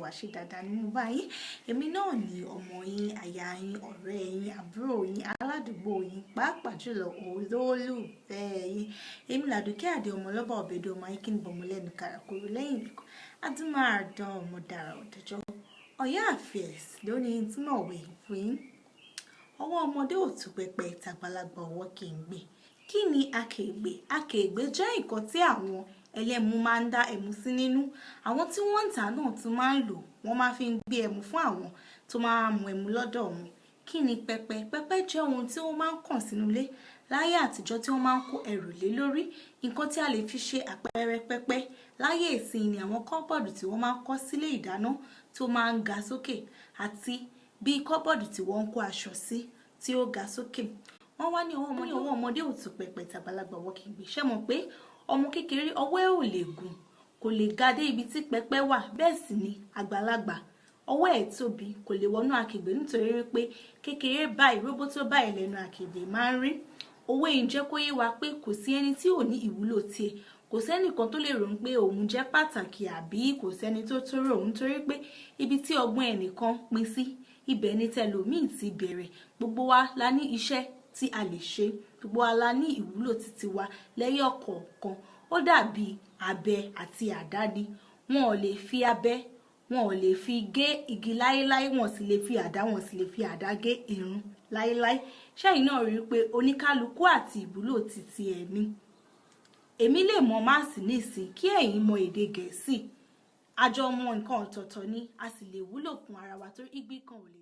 wá ṣe dáadáa ní mo bá yín. Èmi náà ni ọmọ yín, aya yín, ọ̀rẹ́ yín, àbúrò yín, aládùúgbò yín, pàápàá jùlọ olólùfẹ́ yín. Èmi làdùkẹ́ àdé ọmọ ọlọ́ba ọ̀bẹ̀dẹ̀ ọmọ ayé kí ni bọ̀mọ́ lẹ́nu kàràkòrò lẹ́yìn ìlẹ̀kùn adúmáàdán ọmọ dàrà ọ̀dẹ́jọ́ Ọ̀yá Affairs lónìí tí mo wẹ̀ fún yín. Ọwọ́ ọmọdé ò tú pẹpẹ tàgbàlagbà ọwọ́ kì í gbé. Kí ni akègbè? Akègbè jẹ́ nǹkan tí àwọn ẹlẹ́mu máa ń dá ẹmu sí nínú. Àwọn tí wọ́n ń tà náà tún máa ń lò, wọ́n máa fi ń gbé ẹmu fún àwọn tó máa mu ẹmu lọ́dọ̀ wọn. Kí ni pẹpẹ? Pẹpẹ jẹ́ ohun tí wọ́n máa ń kàn sínú ilé láyé àtijọ́ tí wọ́n máa ń kó ẹrù lé lórí. Nǹkan tí a lè fi ṣe àpẹẹrẹ pẹpẹ láyé ìsìn ni àwọn kọ́bọ̀dù tí wọ́n máa ń kọ́ sílé ìdáná tó máa ń ga sókè àti bí kọ́bọ̀dù tí wọ́n ń kó aṣọ sí tí ó ga sókè. Wọ́n wá ní ọwọ́ ọmọdé ò tú pẹpẹ tàgbàlagbà ọwọ́ kì í gbé. Ṣé mọ̀ pé ọmọ kékeré ọwọ́ ẹ̀ ò lè gùn, kò lè ga dé ibi tí pẹpẹ wà, bẹ́ẹ̀ sì ni àgbàlagbà ọwọ́ ẹ̀ tóbi kò lè wọnú akègbè nítorí wípé kékeré báyìí róbótó báyìí lẹ́nu akègbè máa ń rí. Òwe yìí jẹ́ kó yé wa pé kò sí ẹni tí ò ní ìwúlò tiẹ̀. Kò sẹ́nìkan tó lè rò pé òun jẹ́ pàtàkì àbí kò sẹ́ni tó tó rò òun torí pé ibi tí ọgbọ́n ẹnìkan pín sí ibẹ̀ ni tẹlòmíì ti bẹ̀rẹ̀. Gbogbo wa la ní iṣẹ́ tí a lè ṣe, gbogbo wa la ní ìwúlò títí wa lẹ́yìn ọ̀kọ̀ọ̀kan. Ó dàbí abẹ àti àdá ni. Wọn ò lè fi abẹ, wọn ò lè fi gé igi láéláé, wọn sì lè fi àdá, wọn sì lè fi àdá gé irun láéláé. Ṣẹ́yìn náà rí i pé oníkálukú àti ìwúlò títí ẹ̀ ni. Èmi lè mọ máàsì nísìn kí ẹ̀yin mọ èdè Gẹ̀ẹ́sì. A jọ mọ nǹkan ọ̀tọ̀ọ̀tọ̀ ni a sì lè wúlò fún ara wa torí igbí kan ò lè